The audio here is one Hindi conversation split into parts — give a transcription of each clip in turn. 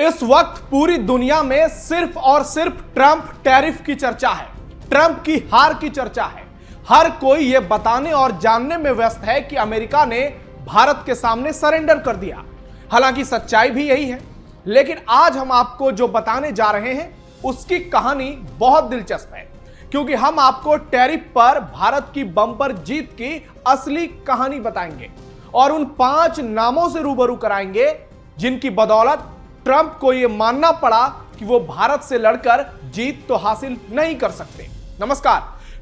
इस वक्त पूरी दुनिया में सिर्फ और सिर्फ ट्रंप टैरिफ की चर्चा है, ट्रंप की हार की चर्चा है। हर कोई यह बताने और जानने में व्यस्त है कि अमेरिका ने भारत के सामने सरेंडर कर दिया। हालांकि सच्चाई भी यही है, लेकिन आज हम आपको जो बताने जा रहे हैं उसकी कहानी बहुत दिलचस्प है, क्योंकि हम आपको टैरिफ पर भारत की बम्पर जीत की असली कहानी बताएंगे और उन 5 नामों से रूबरू कराएंगे जिनकी बदौलत ट्रंप को यह मानना पड़ा कि वो भारत से लड़कर जीत तो हासिल नहीं कर सकते। नमस्कार,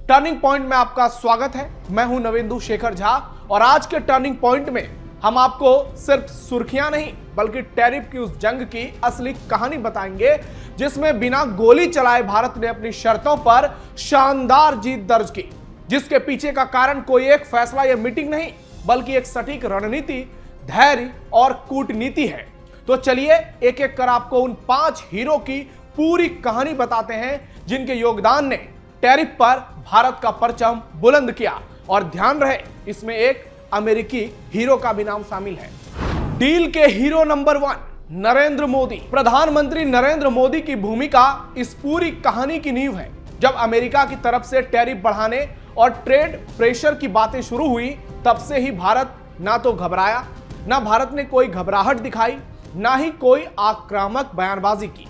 टर्निंग पॉइंट में आपका स्वागत है। मैं हूं नवेंदु शेखर झा और आज के टर्निंग पॉइंट में हम आपको सिर्फ सुर्खियां नहीं बल्कि टैरिफ की उस जंग की असली कहानी बताएंगे जिसमें बिना गोली चलाए भारत ने अपनी शर्तों पर शानदार जीत दर्ज की, जिसके पीछे का कारण कोई एक फैसला या मीटिंग नहीं बल्कि एक सटीक रणनीति, धैर्य और कूटनीति है। तो चलिए एक एक कर आपको उन 5 हीरो की पूरी कहानी बताते हैं जिनके योगदान ने टैरिफ पर भारत का परचम बुलंद किया। और ध्यान रहे, इसमें एक अमेरिकी हीरो का भी नाम शामिल है। डील के हीरो नंबर 1 नरेंद्र मोदी। प्रधानमंत्री नरेंद्र मोदी की भूमिका इस पूरी कहानी की नींव है। जब अमेरिका की तरफ से टैरिफ बढ़ाने और ट्रेड प्रेशर की बातें शुरू हुई, तब से ही भारत ना तो घबराया, ना भारत ने कोई घबराहट दिखाई, ना ही कोई आक्रामक बयानबाजी की।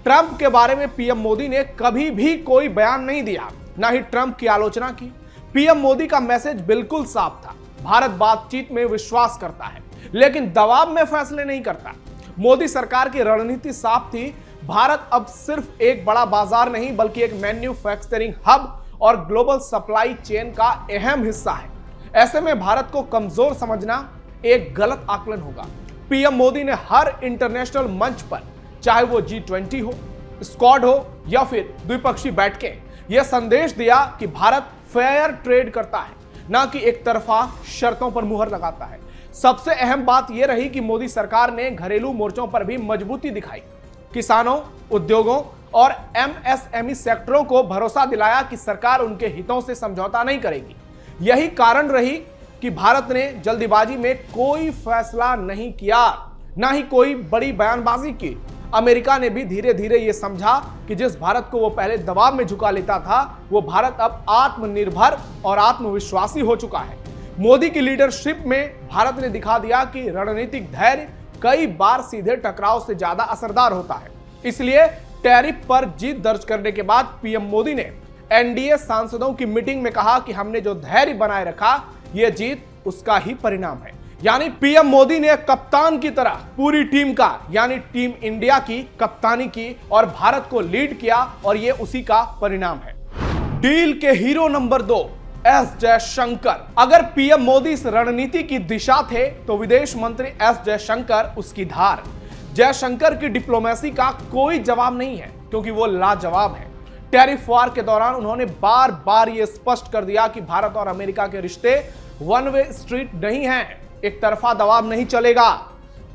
ट्रंप के बारे में पीएम मोदी ने कभी भी कोई बयान नहीं दिया, ना ही ट्रंप की आलोचना की। पीएम मोदी का मैसेज बिल्कुल साफ था, भारत बातचीत में विश्वास करता है लेकिन दबाव में फैसले नहीं करता। मोदी सरकार की रणनीति साफ थी, भारत अब सिर्फ एक बड़ा बाजार नहीं बल्कि एक मैन्युफैक्चरिंग हब और ग्लोबल सप्लाई चेन का अहम हिस्सा है। ऐसे में भारत को कमजोर समझना एक गलत आकलन होगा। पीएम मोदी ने हर इंटरनेशनल मंच पर, चाहे वो G20 हो, स्क्वाड हो या फिर द्विपक्षीय बैठकें, यह संदेश दिया कि भारत फेयर ट्रेड करता है, ना कि एक तरफा शर्तों पर मुहर लगाता है। सबसे अहम बात यह रही कि मोदी सरकार ने घरेलू मोर्चों पर भी मजबूती दिखाई। किसानों, उद्योगों और MSME सेक्टरों को भरोसा दिलाया कि सरकार उनके हितों से समझौता नहीं करेगी। यही कारण रही कि भारत ने जल्दीबाजी में कोई फैसला नहीं किया, ना ही कोई बड़ी बयानबाजी की। अमेरिका ने भी धीरे धीरे यह समझा कि जिस भारत को वो पहले दबाव में झुका लेता था, वो भारत अब आत्मनिर्भर और आत्मविश्वासी हो चुका है। मोदी की लीडरशिप में भारत ने दिखा दिया कि रणनीतिक धैर्य कई बार सीधे टकराव से ज्यादा असरदार होता है। इसलिए टैरिफ पर जीत दर्ज करने के बाद पीएम मोदी ने एनडीए सांसदों की मीटिंग में कहा कि हमने जो धैर्य बनाए रखा, यह जीत उसका ही परिणाम है। यानी पीएम मोदी ने कप्तान की तरह पूरी टीम का, यानी टीम इंडिया की कप्तानी की और भारत को लीड किया और यह उसी का परिणाम है। डील के हीरो नंबर 2 एस जयशंकर। अगर पीएम मोदी इस रणनीति की दिशा थे तो विदेश मंत्री एस जयशंकर उसकी धार। जयशंकर की डिप्लोमेसी का कोई जवाब नहीं है क्योंकि वो लाजवाब है। टैरिफ वार के दौरान उन्होंने बार बार यह स्पष्ट कर दिया कि भारत और अमेरिका के रिश्ते वन वे स्ट्रीट नहीं हैं, एक तरफा दबाव नहीं चलेगा।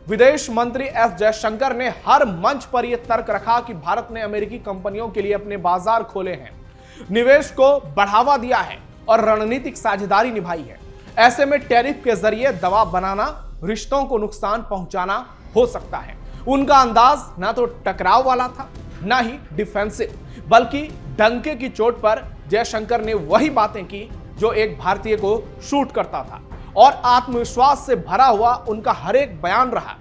विदेश मंत्री एस जयशंकर ने हर मंच पर यह तर्क रखा कि भारत ने अमेरिकी कंपनियों के लिए अपने बाजार खोले हैं, निवेश को बढ़ावा दिया है और रणनीतिक साझेदारी निभाई है। ऐसे में टैरिफ के जरिए दबाव बनाना रिश्तों को नुकसान पहुंचाना हो सकता है। उनका अंदाज ना तो टकराव वाला था, ना ही डिफेंसिव, बल्कि डंके की चोट पर जयशंकर ने वही बातें की जो एक भारतीय को शूट करता था और आत्मविश्वास से भरा हुआ उनका हर एक बयान रहा।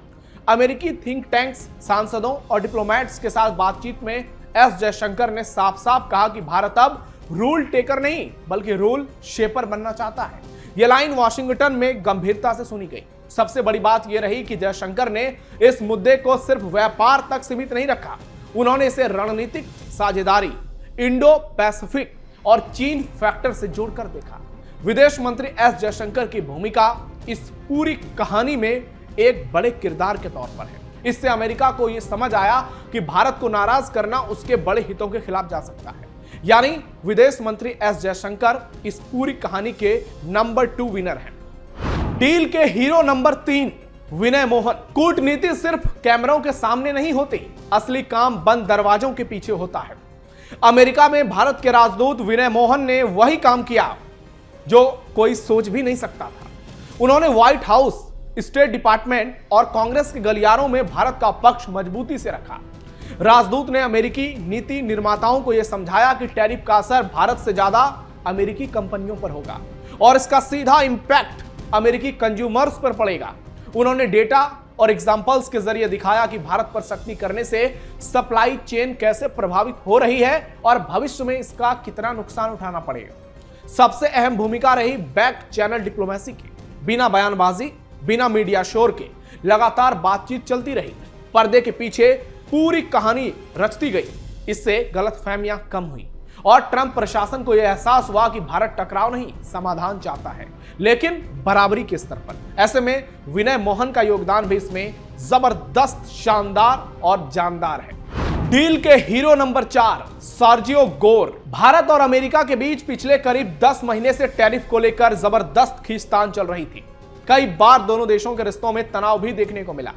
अमेरिकी थिंक टैंक्स, सांसदों और डिप्लोमेट्स के साथ बातचीत में एस जयशंकर ने साफ साफ कहा कि भारत अब रूल टेकर नहीं बल्कि रूल शेपर बनना चाहता है। यह लाइन वॉशिंगटन में गंभीरता से सुनी गई। सबसे बड़ी बात यह रही कि जयशंकर ने इस मुद्दे को सिर्फ व्यापार तक सीमित नहीं रखा, उन्होंने इसे रणनीतिक साझेदारी, इंडो पैसिफिक और चीन फैक्टर से जोड़कर देखा। विदेश मंत्री एस जयशंकर की भूमिका इस पूरी कहानी में एक बड़े किरदार के तौर पर है। इससे अमेरिका को यह समझ आया कि भारत को नाराज करना उसके बड़े हितों के खिलाफ जा सकता है। यानी विदेश मंत्री एस जयशंकर इस पूरी कहानी के नंबर 2 विनर हैं। डील के हीरो नंबर 3 विनय मोहन। कूटनीति सिर्फ कैमरों के सामने नहीं होती, असली काम बंद दरवाजों के पीछे होता है। अमेरिका में भारत के राजदूत विनय मोहन ने वही काम किया जो कोई सोच भी नहीं सकता था। उन्होंने व्हाइट हाउस, स्टेट डिपार्टमेंट और कांग्रेस के गलियारों में भारत का पक्ष मजबूती से रखा। राजदूत ने अमेरिकी नीति निर्माताओं को यह समझाया कि टैरिफ का असर भारत से ज्यादा अमेरिकी कंपनियों पर होगा और इसका सीधा इंपैक्ट अमेरिकी कंज्यूमर्स पर पड़ेगा। उन्होंने डेटा और एग्जांपल्स के जरिए दिखाया कि भारत पर सख्ती करने से सप्लाई चेन कैसे प्रभावित हो रही है और भविष्य में इसका कितना नुकसान उठाना पड़ेगा। सबसे अहम भूमिका रही बैक चैनल डिप्लोमेसी की। बिना बयानबाजी, बिना मीडिया शोर के लगातार बातचीत चलती रही। पर्दे के पीछे पूरी कहानी रचती गई। इससे गलतफहमियां कम हुई और ट्रंप प्रशासन को यह एहसास हुआ कि भारत टकराव नहीं, समाधान चाहता है, लेकिन बराबरी के स्तर पर। ऐसे में विनय मोहन का योगदान भी इसमें जबरदस्त, शानदार और जानदार है। डील के hero number 4, Sergio Gor. Bharat और अमेरिका के बीच पिछले करीब 10 महीने से टैरिफ को लेकर जबरदस्त खींचतान चल रही थी। कई बार दोनों देशों के रिश्तों में तनाव भी देखने को मिला,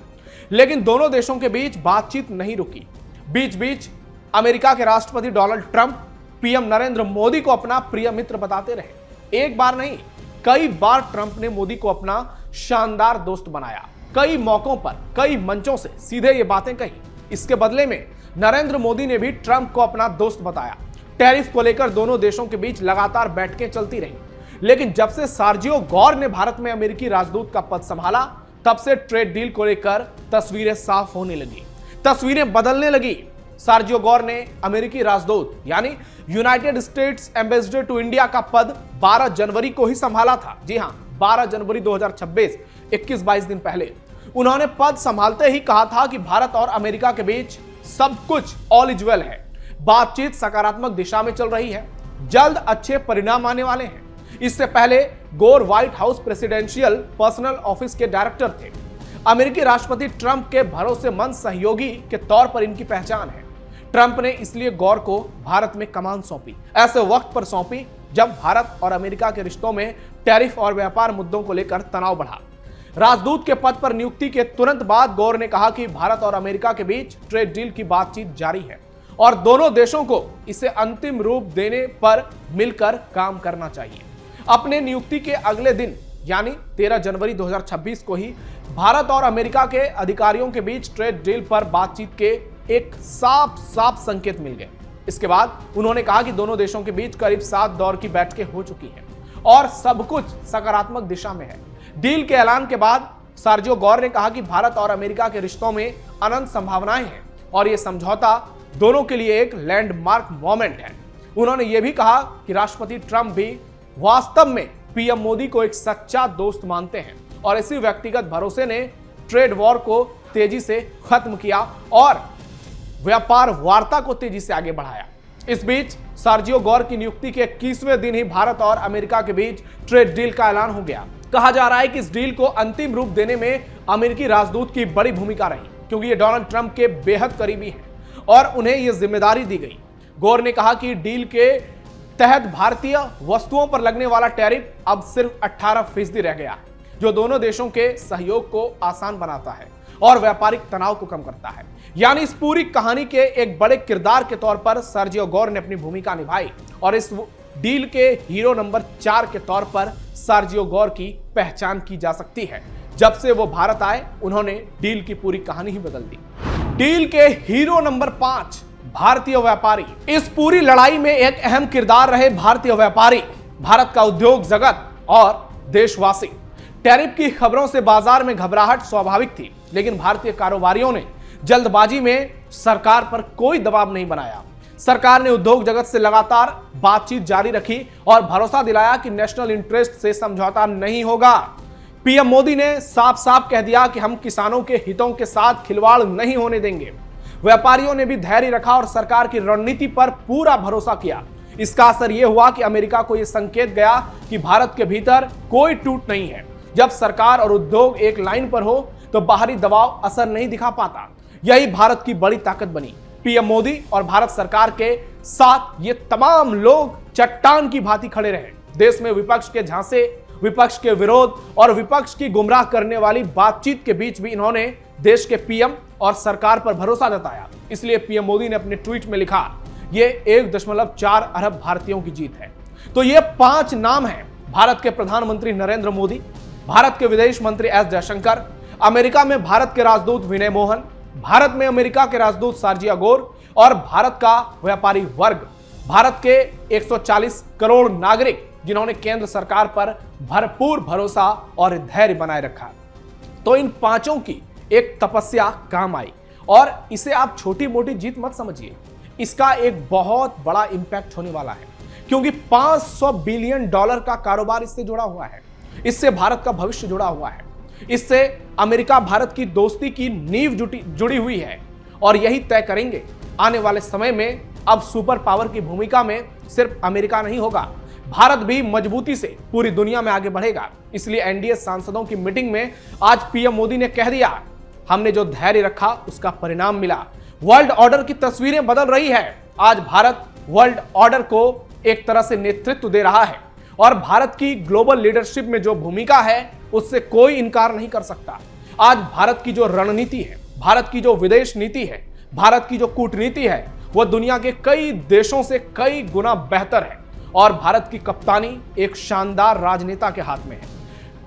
लेकिन दोनों देशों के बीच बातचीत नहीं रुकी। बीच बीच अमेरिका के राष्ट्रपति Donald Trump PM Narendra Modi को अपना प्रिय मित्र बताते रहे। एक बार नहीं, कई बार ट्रंप ने मोदी को अपना शानदार दोस्त बनाया। कई मौकों पर, कई मंचों से सीधे ये बातें कही। इसके बदले में नरेंद्र मोदी ने भी ट्रंप को अपना दोस्त बताया। टैरिफ को लेकर दोनों देशों के बीच लगातार बैठकें चलती रही, लेकिन जब से सर्जियो गोर ने भारत में अमेरिकी राजदूत का पद संभाला, तब से ट्रेड डील को लेकर तस्वीरें साफ होने लगी, तस्वीरें बदलने लगी। सर्जियो गोर ने अमेरिकी राजदूत यानी United States ambassador to India का पद 12 जनवरी को ही संभाला था। जी हां, 12 जनवरी 2026, 21-22 दिन पहले। उन्होंने पद संभालते ही कहा था कि भारत और अमेरिका के बीच सब कुछ ऑल इज वेल है, बातचीत सकारात्मक दिशा में चल रही है, जल्द अच्छे परिणाम आने वाले हैं। इससे पहले गोर white house presidential personal office के डायरेक्टर थे। अमेरिकी राष्ट्रपति ट्रंप के भरोसेमंद सहयोगी के तौर पर इनकी पहचान है। ट्रंप ने इसलिए गौर को भारत में कमान सौंपी, ऐसे वक्त पर सौंपी जब भारत और अमेरिका के रिश्तों में टैरिफ और व्यापार मुद्दों को लेकर तनाव बढ़ा। राजदूत के पद पर नियुक्ति के तुरंत बाद गौर ने कहा कि भारत और अमेरिका के बीच ट्रेड डील की बातचीत जारी है और दोनों देशों को इसे अंतिम रूप देने पर मिलकर काम करना चाहिए। अपने नियुक्ति के अगले दिन यानी 13 जनवरी 2026 को ही भारत और अमेरिका के अधिकारियों के बीच ट्रेड डील पर बातचीत के एक साफ संकेत मिल गए। इसके बाद उन्होंने कहा कि दोनों देशों के बीच करीब 7 दौर की बैठकें हो चुकी हैं और सब कुछ सकारात्मक दिशा में है। डील के ऐलान के बाद सर्जियो गोर ने कहा कि भारत और अमेरिका के रिश्तों में अनंत संभावनाएं हैं और यह समझौता दोनों के लिए एक लैंडमार्क मोमेंट है। उन्होंने यह भी कहा कि राष्ट्रपति ट्रंप भी वास्तव में पीएम मोदी को एक सच्चा दोस्त मानते हैं और इसी व्यक्तिगत भरोसे ने ट्रेड वॉर को तेजी से खत्म किया और व्यापार वार्ता को तेजी से आगे बढ़ाया। इस बीच सर्जियो गोर की नियुक्ति के 21वें दिन ही भारत और अमेरिका के बीच ट्रेड डील का ऐलान हो गया। कहा जा रहा है कि इस डील को अंतिम रूप देने में अमेरिकी राजदूत की बड़ी भूमिका रही, क्योंकि ये डोनाल्ड ट्रंप के बेहद करीबी हैं और उन्हें यह जिम्मेदारी दी गई। गोर ने कहा कि डील के तहत भारतीय वस्तुओं पर लगने वाला टैरिफ अब सिर्फ 18% रह गया है, जो दोनों देशों के सहयोग को आसान बनाता है और व्यापारिक तनाव को कम करता है। यानी इस पूरी कहानी के एक बड़े किरदार के तौर पर सर्जियो गोर ने अपनी भूमिका निभाई और इस डील के हीरो नंबर 4 के तौर पर सर्जियो गोर की पहचान की जा सकती है। जब से वो भारत आए, उन्होंने डील की पूरी कहानी ही बदल दी। डील के हीरो नंबर 5, भारतीय व्यापारी। इस पूरी लड़ाई में एक अहम किरदार रहे भारतीय व्यापारी, भारत का उद्योग जगत और देशवासी। टैरिफ की खबरों से बाजार में घबराहट स्वाभाविक थी, लेकिन भारतीय कारोबारियों ने जल्दबाजी में सरकार पर कोई दबाव नहीं बनाया। सरकार ने उद्योग जगत से लगातार बातचीत जारी रखी और भरोसा दिलाया कि नेशनल इंटरेस्ट से समझौता नहीं होगा। पीएम मोदी ने साफ साफ कह दिया कि हम किसानों के हितों के साथ खिलवाड़ नहीं होने देंगे। व्यापारियों ने भी धैर्य रखा और सरकार की रणनीति पर पूरा भरोसा किया। इसका असर यह हुआ कि अमेरिका को यह संकेत गया कि भारत के भीतर कोई टूट नहीं है। जब सरकार और उद्योग एक लाइन पर हो तो बाहरी दबाव असर नहीं दिखा पाता। यही भारत की बड़ी ताकत बनी। पीएम मोदी और भारत सरकार के साथ ये तमाम लोग चट्टान की भांति खड़े रहे। देश में विपक्ष के झांसे, विपक्ष के विरोध और विपक्ष की गुमराह करने वाली बातचीत के बीच भी इन्होंने देश के पीएम और सरकार पर भरोसा जताया। इसलिए पीएम मोदी ने अपने ट्वीट में लिखा, ये 1.4 अरब भारतीयों की जीत है। तो ये 5 नाम हैं। भारत के प्रधानमंत्री नरेंद्र मोदी, भारत के विदेश मंत्री एस जयशंकर, अमेरिका में भारत के राजदूत विनय मोहन, भारत में अमेरिका के राजदूत सार्जिया गोर और भारत का व्यापारी वर्ग, भारत के 140 करोड़ नागरिक जिन्होंने केंद्र सरकार पर भरपूर भरोसा और धैर्य बनाए रखा। तो इन पांचों की एक तपस्या काम आई और इसे आप छोटी मोटी जीत मत समझिए, इसका एक बहुत बड़ा इंपैक्ट होने वाला है, क्योंकि $500 बिलियन का कारोबार इससे जुड़ा हुआ है, इससे भारत का भविष्य जुड़ा हुआ है, इससे अमेरिका भारत की दोस्ती की नींव जुड़ी हुई है और यही तय करेंगे आने वाले समय में अब सुपर पावर की भूमिका में सिर्फ अमेरिका नहीं होगा, भारत भी मजबूती से पूरी दुनिया में आगे बढ़ेगा। इसलिए एनडीए सांसदों की मीटिंग में आज पीएम मोदी ने कह दिया, हमने जो धैर्य रखा उसका परिणाम मिला। वर्ल्ड ऑर्डर की तस्वीरें बदल रही है। आज भारत वर्ल्ड ऑर्डर को एक तरह से नेतृत्व दे रहा है और भारत की ग्लोबल लीडरशिप में जो भूमिका है उससे कोई इनकार नहीं कर सकता। आज भारत की जो रणनीति है, भारत की जो विदेश नीति है, भारत की जो कूटनीति है, वह दुनिया के कई देशों से कई गुना बेहतर है और भारत की कप्तानी एक शानदार राजनेता के हाथ में है।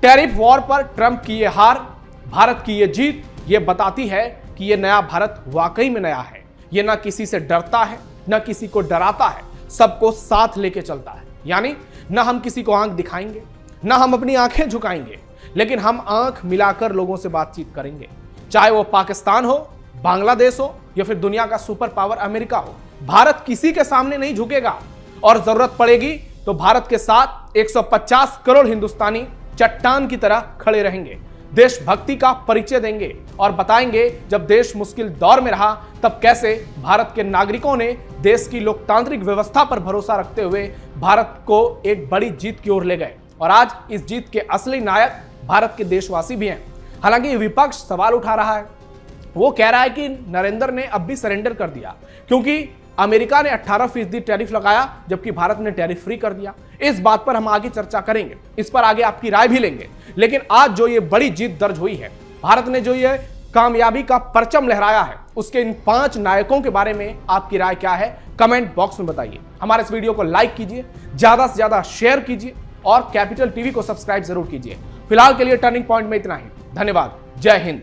टैरिफ वॉर पर ट्रंप की यह हार, भारत की यह जीत, यह बताती है कि यह नया भारत वाकई में नया है। यह ना किसी से डरता है, ना किसी को डराता है, सबको साथ लेके चलता है। यानी ना हम किसी को आंख दिखाएंगे, ना हम अपनी आंखें झुकाएंगे, लेकिन हम आंख मिलाकर लोगों से बातचीत करेंगे, चाहे वो पाकिस्तान हो, बांग्लादेश हो या फिर दुनिया का सुपर पावर अमेरिका हो। भारत किसी के सामने नहीं झुकेगा और जरूरत पड़ेगी तो भारत के साथ 150 करोड़ हिंदुस्तानी चट्टान की तरह खड़े रहेंगे, देशभक्ति का परिचय देंगे और बताएंगे जब देश मुश्किल दौर में रहा तब कैसे भारत के नागरिकों ने देश की लोकतांत्रिक व्यवस्था पर भरोसा रखते हुए भारत को एक बड़ी जीत की ओर ले गए। और आज इस जीत के असली नायक भारत के देशवासी भी हैं। हालांकि विपक्ष सवाल उठा रहा है, वो कह रहा है कि नरेंद्र ने अब भी सरेंडर कर दिया क्योंकि अमेरिका ने 18% टैरिफ लगाया जबकि भारत ने टैरिफ फ्री कर दिया। इस बात पर हम आगे चर्चा करेंगे, इस पर आगे आपकी राय भी लेंगे। लेकिन आज जो ये बड़ी जीत दर्ज हुई है, भारत ने जो ये कामयाबी का परचम लहराया है, उसके इन 5 नायकों के बारे में आपकी राय क्या है, कमेंट बॉक्स में बताइए। हमारे इस वीडियो को लाइक कीजिए, ज्यादा से ज्यादा शेयर कीजिए और कैपिटल टीवी को सब्सक्राइब जरूर कीजिए। फिलहाल के लिए टर्निंग पॉइंट में इतना ही। धन्यवाद। जय हिंद।